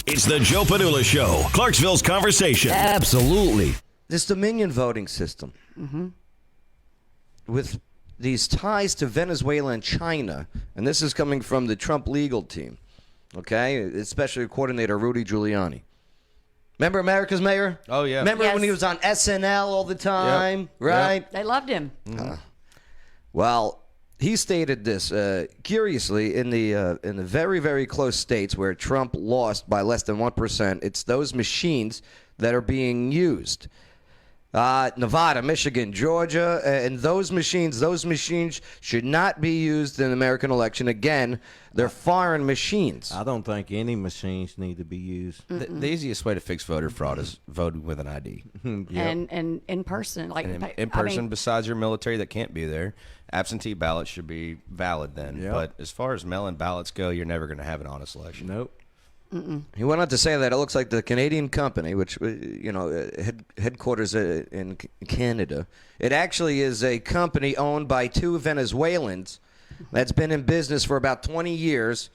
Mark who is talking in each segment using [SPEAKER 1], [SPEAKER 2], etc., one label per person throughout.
[SPEAKER 1] It's the Joe Padula Show, Clarksville's conversation.
[SPEAKER 2] Absolutely.
[SPEAKER 3] This Dominion voting system, with these ties to Venezuela and China, and this is coming from the Trump legal team, okay, especially coordinator Rudy Giuliani. Remember America's Mayor?
[SPEAKER 4] Oh, yeah.
[SPEAKER 3] Remember
[SPEAKER 5] Yes.
[SPEAKER 3] when he was on SNL all the time, right?
[SPEAKER 5] They loved him.
[SPEAKER 3] Well, he stated this curiously in the very, very close states where Trump lost by less than 1%. It's those machines that are being used. Nevada, Michigan, Georgia, and those machines should not be used in the American election. Again, they're foreign machines.
[SPEAKER 2] I don't think any machines need to be used.
[SPEAKER 4] The easiest way to fix voter fraud is voting with an ID.
[SPEAKER 5] And in person. Like
[SPEAKER 4] In person, besides your military that can't be there, absentee ballots should be valid then.
[SPEAKER 2] Yep.
[SPEAKER 4] But as far as mail-in ballots go, you're never going to have an honest election.
[SPEAKER 2] Nope.
[SPEAKER 3] He went on to say that it looks like the Canadian company, which, headquarters in Canada, it actually is a company owned by two Venezuelans that's been in business for about 20 years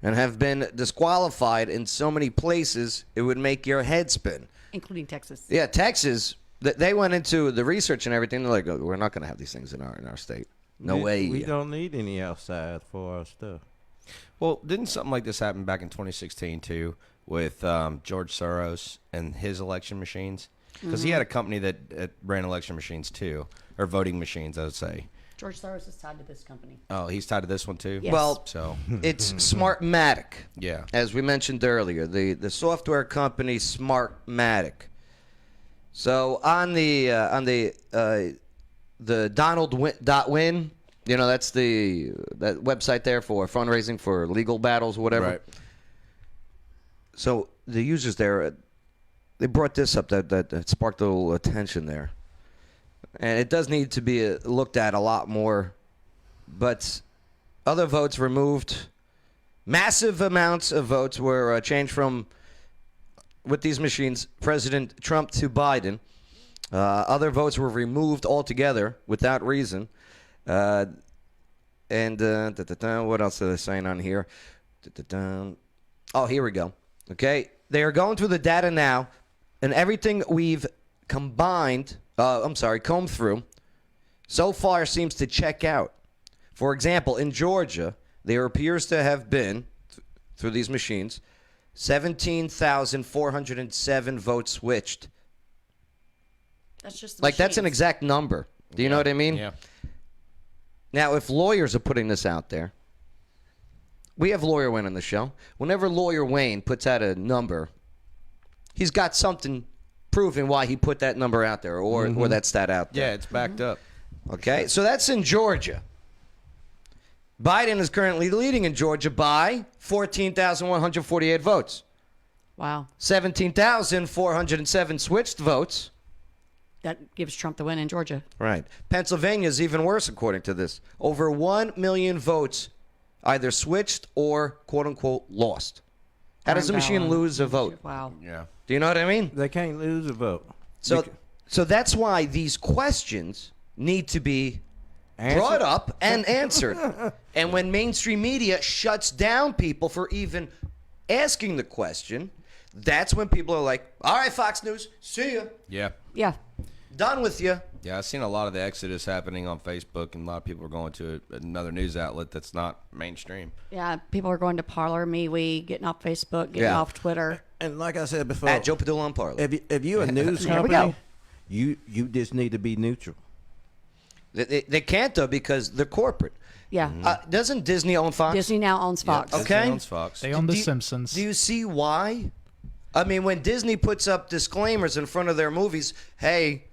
[SPEAKER 3] and have been disqualified in so many places it would make your head spin.
[SPEAKER 5] including Texas.
[SPEAKER 3] Yeah, Texas, they went into the research and everything. They're like, oh, we're not going to have these things in our state. No way.
[SPEAKER 2] We don't need any outside for our stuff.
[SPEAKER 4] Well, didn't something like this happen back in 2016 too with George Soros and his election machines? Because he had a company that ran election machines too, or voting machines, I would say.
[SPEAKER 5] George Soros is tied to this company.
[SPEAKER 4] Oh, he's tied to this one too?
[SPEAKER 5] Yes.
[SPEAKER 3] Well,
[SPEAKER 4] So,
[SPEAKER 3] it's SmartMatic.
[SPEAKER 4] yeah.
[SPEAKER 3] As we mentioned earlier, the software company SmartMatic. So on the Donald.win, that's that website there for fundraising for legal battles or whatever.
[SPEAKER 4] Right.
[SPEAKER 3] So the users there, they brought this up that sparked a little attention there, and it does need to be looked at a lot more. But other votes removed. Massive amounts of votes were changed from, with these machines, President Trump to Biden. Other votes were removed altogether without reason. What else are they saying on here? Oh, here we go. Okay. They are going through the data now, and everything we've combed through, so far seems to check out. For example, in Georgia, there appears to have been, through these machines, 17,407 votes switched.
[SPEAKER 5] That's just the
[SPEAKER 3] That's an
[SPEAKER 5] machines.
[SPEAKER 3] exact number. Do you know what I mean?
[SPEAKER 4] Yeah.
[SPEAKER 3] Now, if lawyers are putting this out there, we have Lawyer Wayne on the show. Whenever Lawyer Wayne puts out a number, he's got something proving why he put that number out there or that stat out there.
[SPEAKER 4] Yeah, it's backed up.
[SPEAKER 3] Okay, so that's in Georgia. Biden is currently leading in Georgia by 14,148 votes.
[SPEAKER 5] Wow.
[SPEAKER 3] 17,407 switched votes.
[SPEAKER 5] That gives Trump the win in Georgia.
[SPEAKER 3] Right. Pennsylvania is even worse, according to this. Over 1 million votes either switched or, quote-unquote, lost. How does a machine lose a vote?
[SPEAKER 5] Wow.
[SPEAKER 4] Yeah.
[SPEAKER 3] Do you know what I mean?
[SPEAKER 2] They can't lose a vote.
[SPEAKER 3] So that's why these questions need to be brought up and answered. And when mainstream media shuts down people for even asking the question, that's when people are like, all right, Fox News, see ya.
[SPEAKER 4] Yeah.
[SPEAKER 5] Yeah.
[SPEAKER 3] Done with you.
[SPEAKER 4] Yeah, I've seen a lot of the exodus happening on Facebook, and a lot of people are going to another news outlet that's not mainstream.
[SPEAKER 5] Yeah. People are going to Parler, MeWe, getting off Facebook, getting off Twitter.
[SPEAKER 2] And like I said before,
[SPEAKER 3] At Joe Padula on Parler.
[SPEAKER 2] if you're a news
[SPEAKER 5] There we
[SPEAKER 2] company,
[SPEAKER 5] go.
[SPEAKER 2] you just need to be neutral.
[SPEAKER 3] They can't, though, because they're corporate.
[SPEAKER 5] Yeah.
[SPEAKER 3] Doesn't Disney own Fox?
[SPEAKER 5] Disney now owns Fox.
[SPEAKER 4] Disney
[SPEAKER 3] Okay.
[SPEAKER 4] owns Fox.
[SPEAKER 6] They own The
[SPEAKER 3] Do you-
[SPEAKER 6] Simpsons.
[SPEAKER 3] Do you see why? I mean, when Disney puts up disclaimers in front of their movies, hey,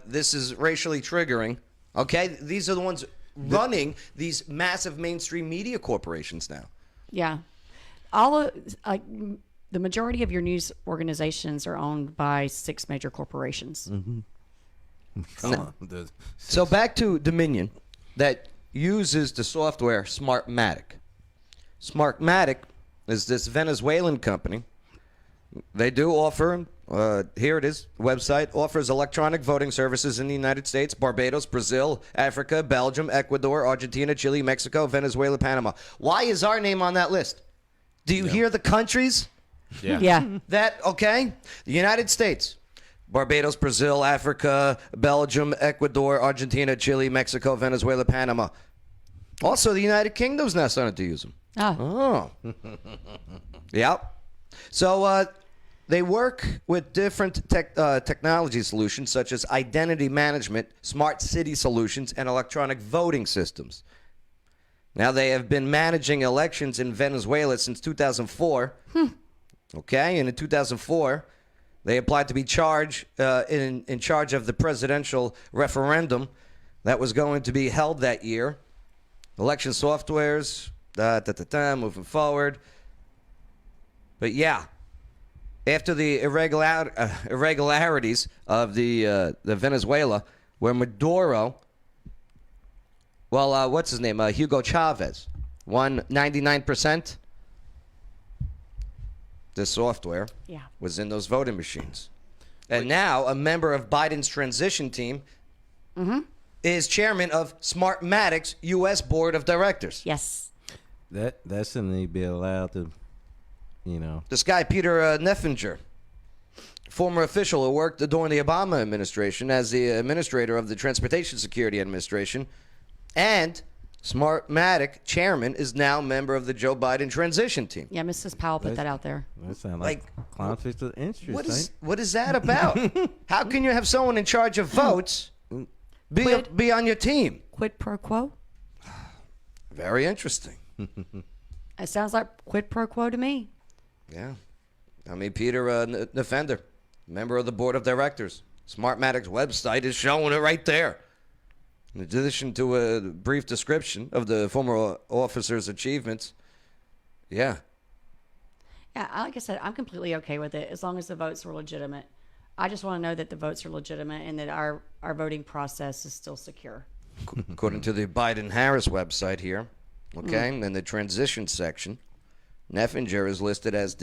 [SPEAKER 3] this is racially triggering, okay? These are the ones running these massive mainstream media corporations now.
[SPEAKER 5] Yeah. The majority of your news organizations are owned by 6 major corporations.
[SPEAKER 3] So back to Dominion that uses the software SmartMatic. SmartMatic is this Venezuelan company. They do offer, here it is, website, offers electronic voting services in the United States, Barbados, Brazil, Africa, Belgium, Ecuador, Argentina, Chile, Mexico, Venezuela, Panama. Why is our name on that list? Do you hear the countries
[SPEAKER 5] Yeah.
[SPEAKER 3] The United States, Barbados, Brazil, Africa, Belgium, Ecuador, Argentina, Chile, Mexico, Venezuela, Panama. Also, the United Kingdom's now starting to use them.
[SPEAKER 5] Oh.
[SPEAKER 3] Yep. So they work with different technology solutions such as identity management, smart city solutions, and electronic voting systems. Now, they have been managing elections in Venezuela since 2004. Okay, and in 2004, they applied to be in charge of the presidential referendum that was going to be held that year. Election softwares, moving forward. But yeah, after the irregularities of the Venezuela, where Maduro, what's his name? Hugo Chavez won 99%. This software was in those voting machines. And now a member of Biden's transition team is chairman of SmartMatic's U.S. Board of Directors.
[SPEAKER 5] Yes.
[SPEAKER 2] That shouldn't even be allowed to,
[SPEAKER 3] This guy, Peter Neffinger, former official who worked during the Obama administration as the administrator of the Transportation Security Administration, and SmartMatic chairman, is now member of the Joe Biden transition team.
[SPEAKER 5] Yeah, Mrs. Powell put that out there.
[SPEAKER 2] That sounds like conflict of interest.
[SPEAKER 3] What is that about? How can you have someone in charge of votes be on your team?
[SPEAKER 5] Quid pro quo?
[SPEAKER 3] Very interesting.
[SPEAKER 5] It sounds like quid pro quo to me.
[SPEAKER 3] Yeah. I mean, Peter Nefender, member of the board of directors. SmartMatic's website is showing it right there. In addition to a brief description of the former officer's achievements. Yeah.
[SPEAKER 5] Yeah, like I said, I'm completely okay with it as long as the votes are legitimate. I just want to know that the votes are legitimate and that our voting process is still secure.
[SPEAKER 3] According to the Biden-Harris website here, okay, in the transition section, Neffinger is listed as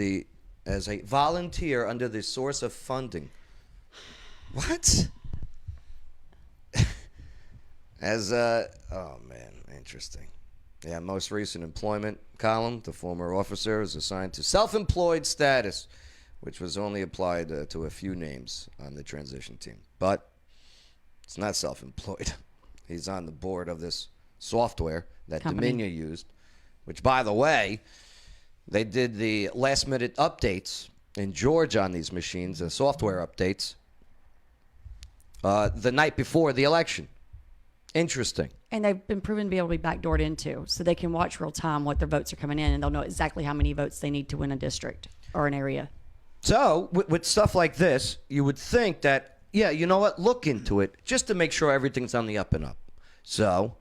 [SPEAKER 3] a volunteer under the source of funding. What? Oh man, interesting. Yeah, most recent employment column, the former officer is assigned to self-employed status, which was only applied to a few names on the transition team. But it's not self-employed. He's on the board of this software that
[SPEAKER 5] Company.
[SPEAKER 3] Dominion used, which, by the way, they did the last-minute updates in Georgia on these machines, the software updates, the night before the election. Interesting.
[SPEAKER 5] And they've been proven to be able to be backdoored into, so they can watch real time what their votes are coming in, and they'll know exactly how many votes they need to win a district or an area.
[SPEAKER 3] So, with stuff like this, you would think that, yeah, you know what? Look into it just to make sure everything's on the up and up. So,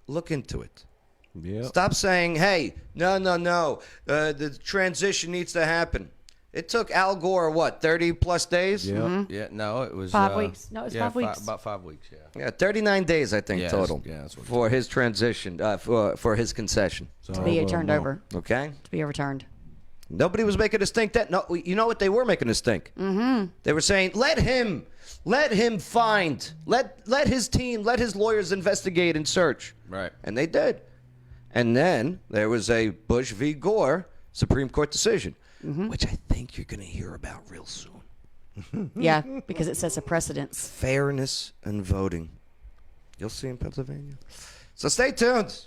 [SPEAKER 3] look into it.
[SPEAKER 2] Yeah.
[SPEAKER 3] Stop saying, hey, no, the transition needs to happen. It took Al Gore, 30-plus days?
[SPEAKER 2] Yeah.
[SPEAKER 4] Yeah, no, it was
[SPEAKER 5] 5 weeks. No, it was 5 weeks.
[SPEAKER 4] About 5 weeks. Yeah.
[SPEAKER 3] Yeah, 39 days, I think,
[SPEAKER 4] Yeah,
[SPEAKER 3] total.
[SPEAKER 4] that's what it
[SPEAKER 3] for his transition, for his concession.
[SPEAKER 2] So,
[SPEAKER 5] To be turned over.
[SPEAKER 3] Okay?
[SPEAKER 5] To be overturned.
[SPEAKER 3] Nobody was making us think that. No, you know what they were making us think? Mm-hmm. They were saying, let him find, let his team, let his lawyers investigate and search.
[SPEAKER 4] Right.
[SPEAKER 3] And they did. And then there was a Bush v. Gore Supreme Court decision, which I think you're going to hear about real soon.
[SPEAKER 5] Yeah, because it sets a precedence.
[SPEAKER 3] Fairness and voting. You'll see in Pennsylvania. So stay tuned.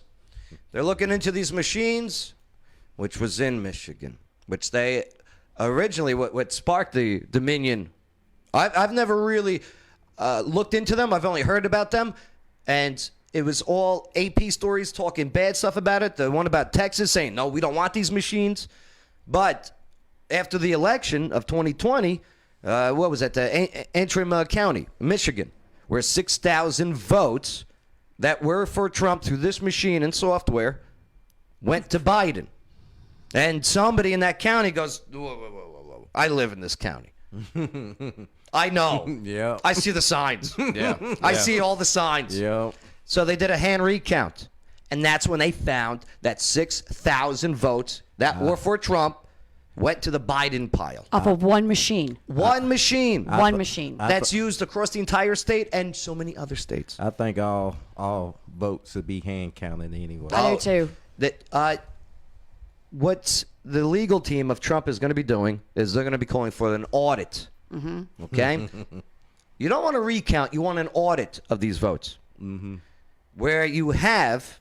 [SPEAKER 3] They're looking into these machines, which was in Michigan, which they originally, what sparked the Dominion. I've never really looked into them. I've only heard about them. And it was all AP stories talking bad stuff about it. The one about Texas saying, no, we don't want these machines. But after the election of 2020, what was that? The Antrim County, Michigan, where 6,000 votes that were for Trump through this machine and software went to Biden. And somebody in that county goes, whoa. I live in this county. I know.
[SPEAKER 2] Yeah.
[SPEAKER 3] I see the signs.
[SPEAKER 4] Yeah.
[SPEAKER 3] I see all the signs.
[SPEAKER 2] Yeah.
[SPEAKER 3] So they did a hand recount. And that's when they found that 6,000 votes that were for Trump went to the Biden pile.
[SPEAKER 5] Off of one machine.
[SPEAKER 3] One machine.
[SPEAKER 5] One machine.
[SPEAKER 3] That's used across the entire state and so many other states.
[SPEAKER 2] I think all votes should be hand counted anyway.
[SPEAKER 5] I do too.
[SPEAKER 3] That what the legal team of Trump is going to be doing is they're going to be calling for an audit. Okay? You don't want a recount. You want an audit of these votes. Where you have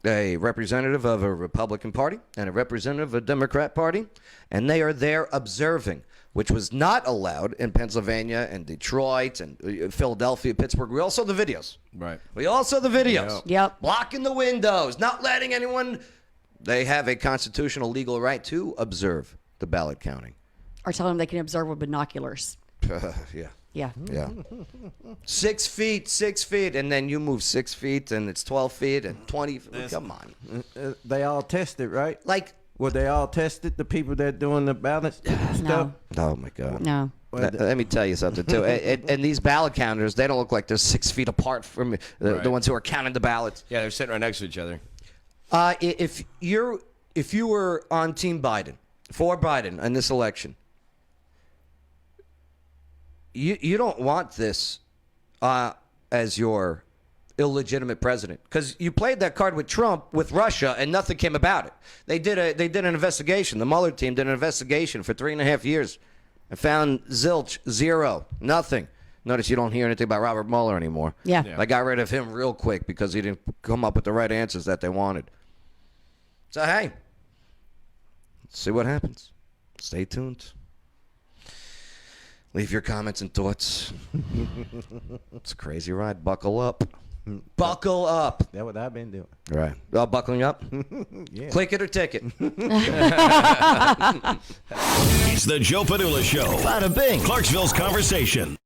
[SPEAKER 3] a representative of a Republican Party and a representative of a Democrat Party, and they are there observing, which was not allowed in Pennsylvania and Detroit and Philadelphia, Pittsburgh. We all saw the videos.
[SPEAKER 2] Right.
[SPEAKER 3] We all saw the videos.
[SPEAKER 5] Yep.
[SPEAKER 3] Blocking the windows, not letting anyone. They have a constitutional legal right to observe the ballot counting.
[SPEAKER 5] Or tell them they can observe with binoculars.
[SPEAKER 3] Yeah.
[SPEAKER 5] Yeah.
[SPEAKER 3] Yeah. 6 feet, and then you move 6 feet, and it's 12 feet and 20. Come on.
[SPEAKER 2] They all tested, right?
[SPEAKER 3] Like,
[SPEAKER 2] Were they all tested? The people that doing the ballot stuff?
[SPEAKER 3] oh my God.
[SPEAKER 5] No.
[SPEAKER 3] Let me tell you something too. And these ballot counters, they don't look like they're 6 feet apart from the ones who are counting the ballots.
[SPEAKER 4] Yeah, they're sitting right next to each other.
[SPEAKER 3] If you were on Team Biden, for Biden in this election, you don't want this as your illegitimate president, because you played that card with Trump, with Russia, and nothing came about it. They did an investigation. The Mueller team did an investigation for 3.5 years and found zilch, zero, nothing. Notice you don't hear anything about Robert Mueller anymore.
[SPEAKER 5] Yeah.
[SPEAKER 3] They got rid of him real quick because he didn't come up with the right answers that they wanted. So hey, let's see what happens. Stay tuned. Leave your comments and thoughts. It's a crazy ride. Buckle up. Buckle up.
[SPEAKER 2] That's what I've been doing.
[SPEAKER 3] Right. Well, buckling up?
[SPEAKER 2] Yeah.
[SPEAKER 3] Click it or ticket.
[SPEAKER 1] It's the Joe Padula Show. Bada bing. Clarksville's conversation.